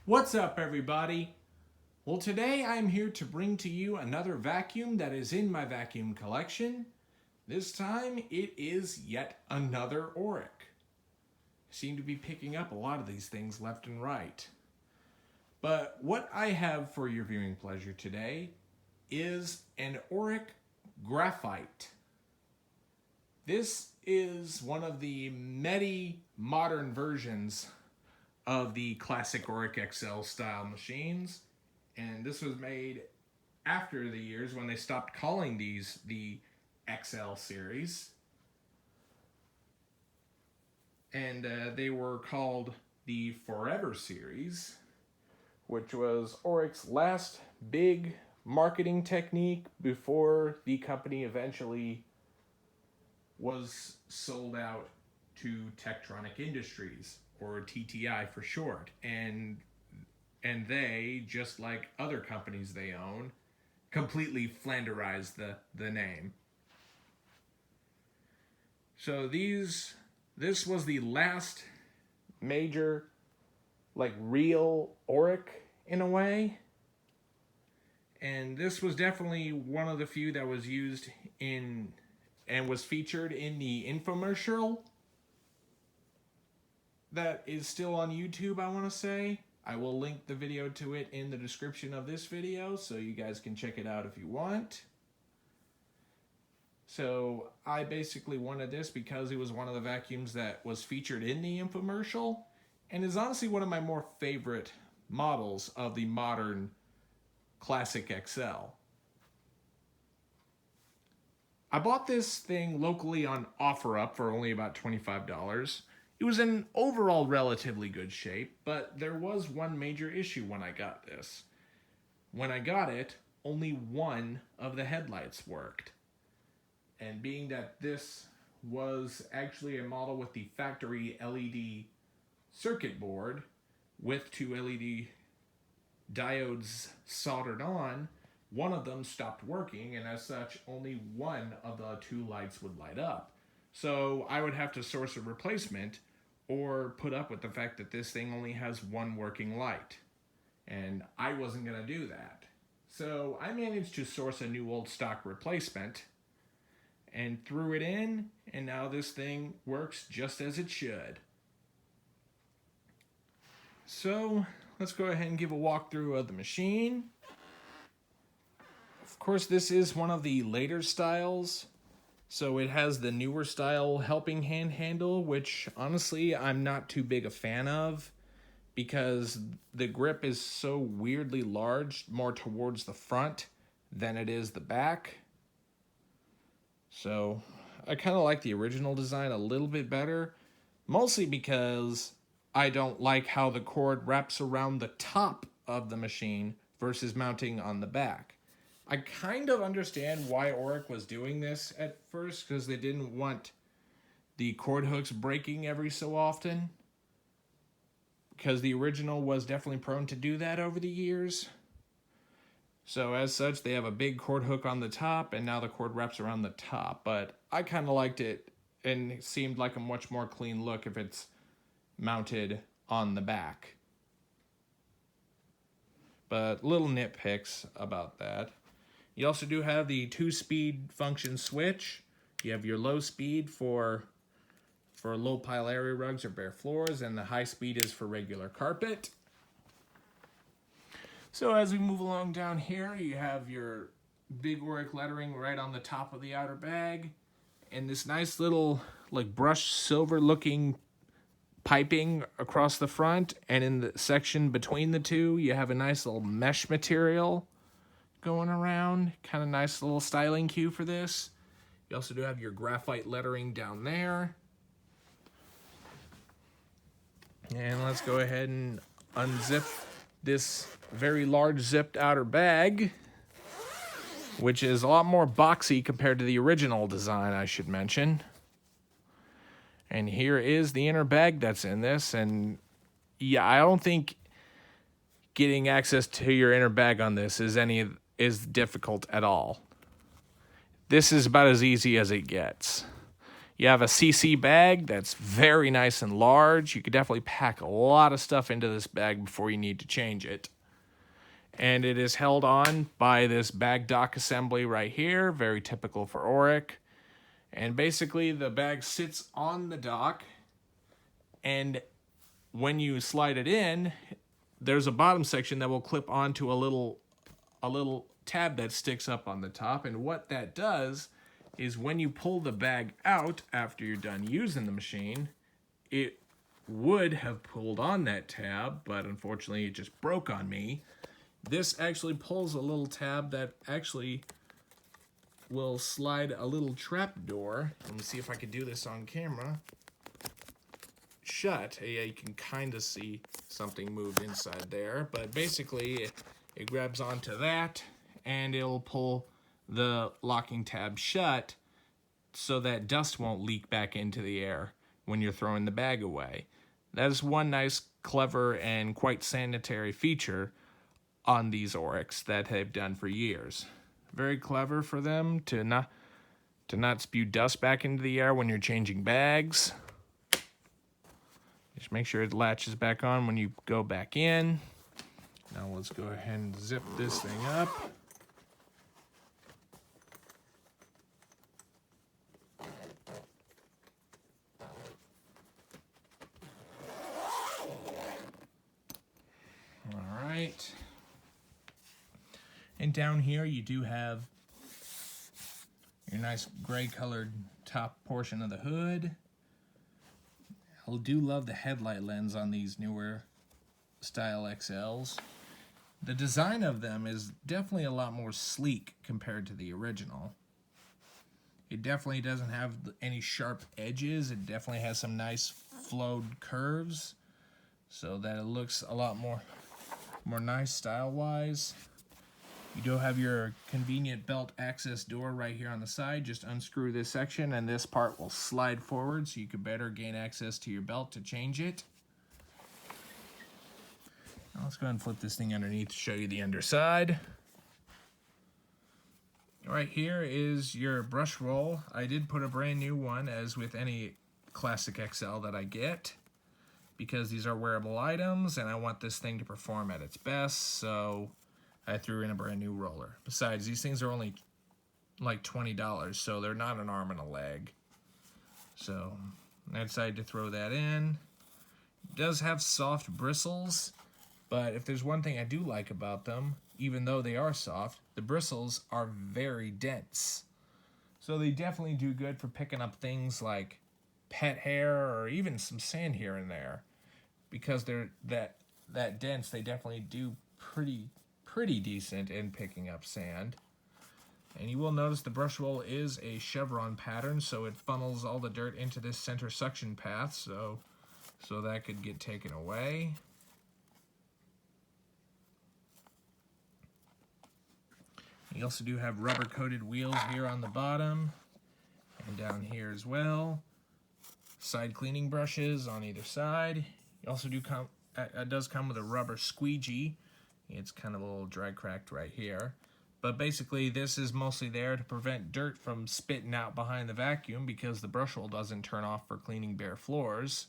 What's up, everybody? Well, today I'm here to bring to you another vacuum that is in my vacuum collection. This time it is yet another Oreck. I seem to be picking up a lot of these things left and right. But what I have for your viewing pleasure today is an Oreck Graphite. This is one of the many modern versions of the classic Oreck XL style machines, and this was made after the years when they stopped calling these the XL series, and they were called the Forever series, which was Oreck's last big marketing technique before the company eventually was sold out to Tektronic Industries, or TTI for short, and they, just like other companies they own, completely flanderized the name. So this was the last major, like, real Oreck in a way, and this was definitely one of the few that was used in and was featured in the infomercial that is still on YouTube, I want to say. I will link the video to it in the description of this video, so you guys can check it out if you want. So I basically wanted this because it was one of the vacuums that was featured in the infomercial, and is honestly one of my more favorite models of the modern classic XL. I bought this thing locally on OfferUp for only about $25. It was in overall relatively good shape, but there was one major issue when I got this. When I got it, only one of the headlights worked. And being that this was actually a model with the factory LED circuit board with two LED diodes soldered on, one of them stopped working, and as such, only one of the two lights would light up. So I would have to source a replacement or put up with the fact that this thing only has one working light. And I wasn't going to do that. So I managed to source a new old stock replacement and threw it in, and now this thing works just as it should. So let's go ahead and give a walkthrough of the machine. Of course, this is one of the later styles, so it has the newer style helping hand handle, which honestly I'm not too big a fan of because the grip is so weirdly large, more towards the front than it is the back. So I kind of like the original design a little bit better, mostly because I don't like how the cord wraps around the top of the machine versus mounting on the back. I kind of understand why Oreck was doing this at first, because they didn't want the cord hooks breaking every so often, because the original was definitely prone to do that over the years. So as such, they have a big cord hook on the top, and now the cord wraps around the top. But I kind of liked it, and it seemed like a much more clean look if it's mounted on the back. But little nitpicks about that. You also do have the 2-speed function switch. You have your low speed for low pile area rugs or bare floors, and the high speed is for regular carpet. So as we move along down here, you have your big Oreck lettering right on the top of the outer bag, and this nice little like brushed silver looking piping across the front, and in the section between the two you have a nice little mesh material going around. Kind of nice little styling cue for this. You also do have your graphite lettering down there. And let's go ahead and unzip this very large zipped outer bag, which is a lot more boxy compared to the original design, I should mention. And here is the inner bag that's in this, and yeah, I don't think getting access to your inner bag on this is difficult at all. This is about as easy as it gets. You have a CC bag that's very nice and large. You could definitely pack a lot of stuff into this bag before you need to change it. And it is held on by this bag dock assembly right here, very typical for Oreck. And basically the bag sits on the dock, and when you slide it in, there's a bottom section that will clip onto a little tab that sticks up on the top. And what that does is when you pull the bag out after you're done using the machine, it would have pulled on that tab, but unfortunately it just broke on me. This actually pulls a little tab that actually will slide a little trap door. Let me see if I can do this on camera. Shut. Yeah, you can kind of see something moved inside there, but basically it grabs onto that and it'll pull the locking tab shut so that dust won't leak back into the air when you're throwing the bag away. That is one nice, clever, and quite sanitary feature on these Orecks that they've done for years. Very clever for them to not spew dust back into the air when you're changing bags. Just make sure it latches back on when you go back in. Now let's go ahead and zip this thing up. All right. And down here you do have your nice gray colored top portion of the hood. I do love the headlight lens on these newer style XLs. The design of them is definitely a lot more sleek compared to the original. It definitely doesn't have any sharp edges. It definitely has some nice flowed curves, so that it looks a lot more nice style-wise. You do have your convenient belt access door right here on the side. Just unscrew this section and this part will slide forward so you can better gain access to your belt to change it. Now let's go ahead and flip this thing underneath to show you the underside. Right here is your brush roll. I did put a brand new one, as with any classic XL that I get, because these are wearable items and I want this thing to perform at its best, so I threw in a brand new roller. Besides, these things are only like $20, so they're not an arm and a leg. So I decided to throw that in. It does have soft bristles, but if there's one thing I do like about them, even though they are soft, the bristles are very dense. So they definitely do good for picking up things like pet hair or even some sand here and there. Because they're that dense, they definitely do pretty decent in picking up sand. And you will notice the brush roll is a chevron pattern, so it funnels all the dirt into this center suction path, so that could get taken away. You also do have rubber coated wheels here on the bottom and down here as well. Side cleaning brushes on either side. You also it does come with a rubber squeegee. It's kind of a little dry cracked right here. But basically this is mostly there to prevent dirt from spitting out behind the vacuum, because the brush roll doesn't turn off for cleaning bare floors.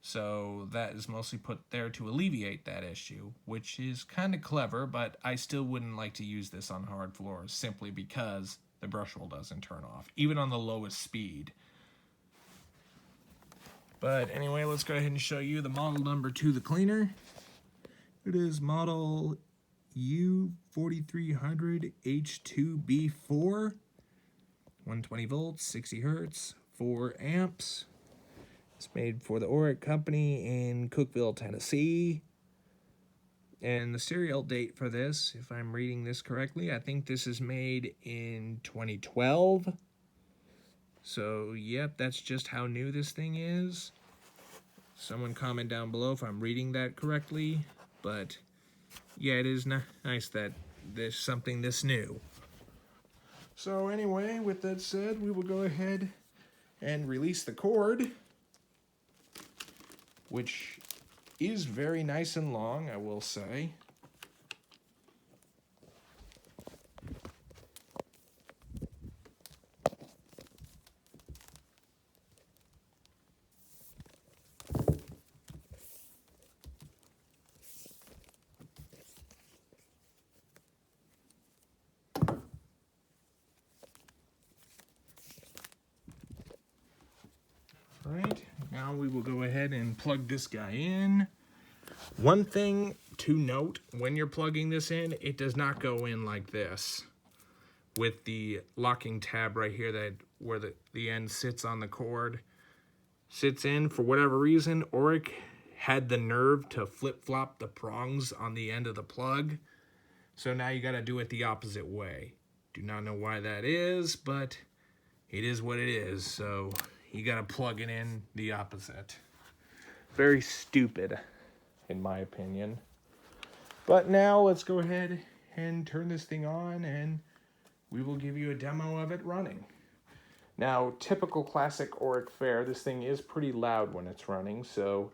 So that is mostly put there to alleviate that issue, which is kind of clever, but I still wouldn't like to use this on hard floors simply because the brush roll doesn't turn off, even on the lowest speed. But anyway, let's go ahead and show you the model number to the cleaner. It is model U4300 H2B4, 120 volts, 60 hertz, 4 amps. It's made for the Oreck company in Cookeville, Tennessee. And the serial date for this, if I'm reading this correctly, I think this is made in 2012. So, yep, that's just how new this thing is. Someone comment down below if I'm reading that correctly. But, yeah, it is nice that there's something this new. So, anyway, with that said, we will go ahead and release the cord, which is very nice and long, I will say. All right, now we will go ahead and plug this guy in. One thing to note when you're plugging this in, it does not go in like this with the locking tab right here that where the end sits on the cord. Sits in, for whatever reason, Oreck had the nerve to flip-flop the prongs on the end of the plug. So now you got to do it the opposite way. Do not know why that is, but it is what it is. So you got to plug it in the opposite. Very stupid, in my opinion. But now let's go ahead and turn this thing on, and we will give you a demo of it running. Now, typical classic Oreck fare, this thing is pretty loud when it's running, so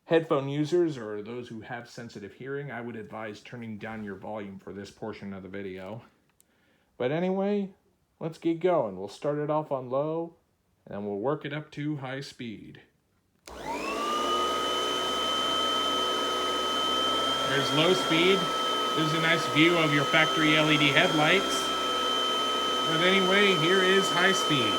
headphone users or those who have sensitive hearing, I would advise turning down your volume for this portion of the video. But anyway, let's get going. We'll start it off on low, and then we'll work it up to high speed. There's low speed. There's a nice view of your factory LED headlights. But anyway, here is high speed.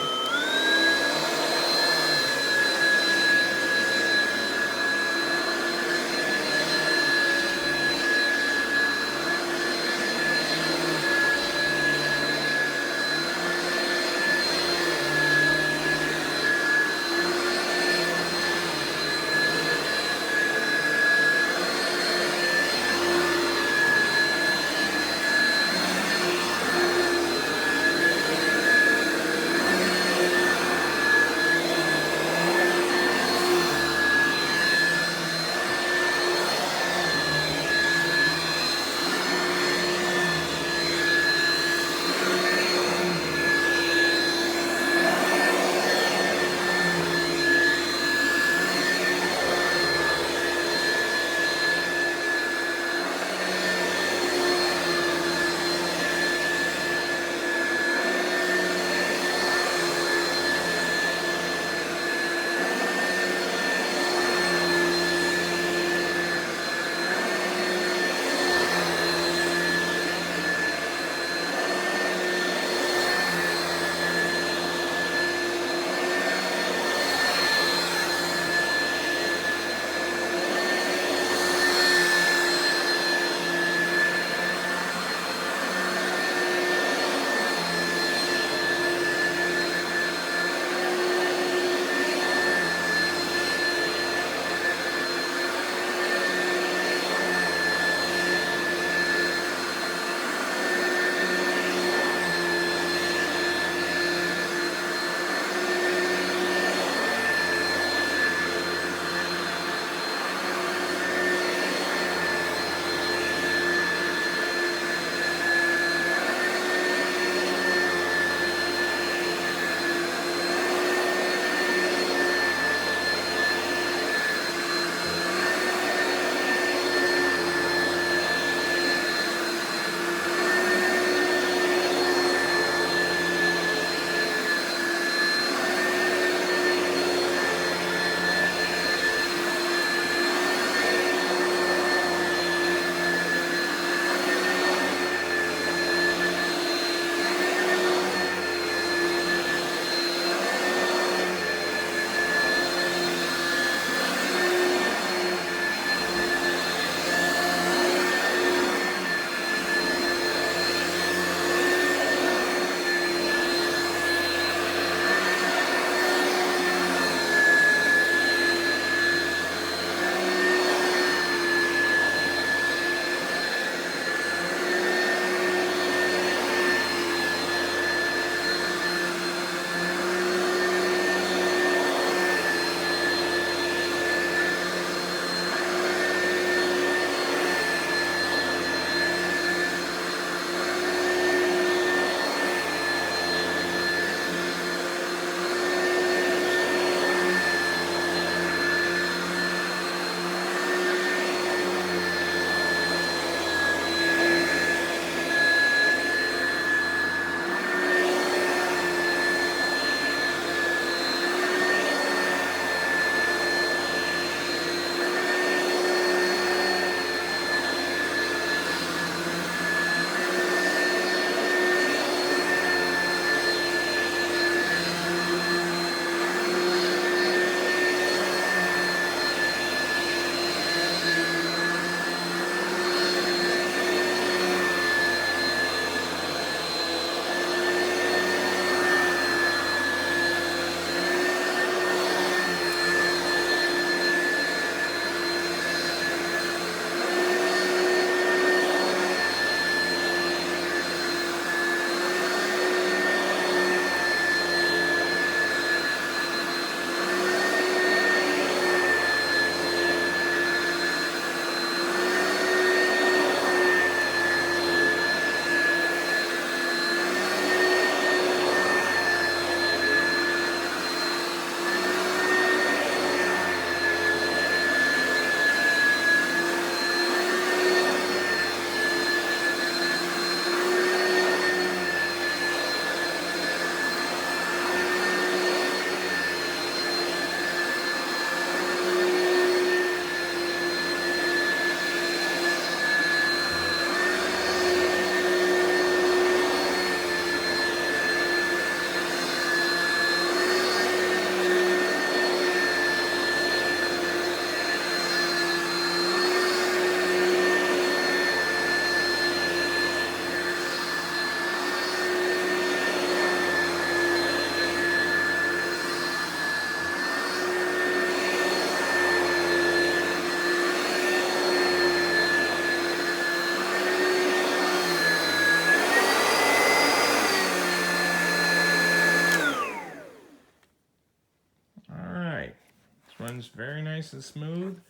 runs very nice and smooth.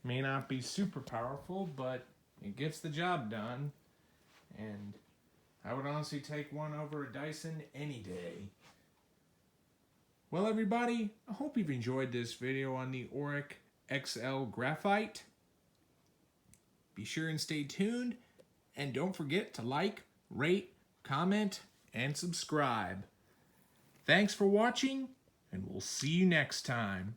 May not be super powerful, but it gets the job done. And I would honestly take one over a Dyson any day. Well, everybody, I hope you've enjoyed this video on the Oreck XL Graphite. Be sure and stay tuned, and don't forget to like, rate, comment, and subscribe. Thanks for watching, and we'll see you next time.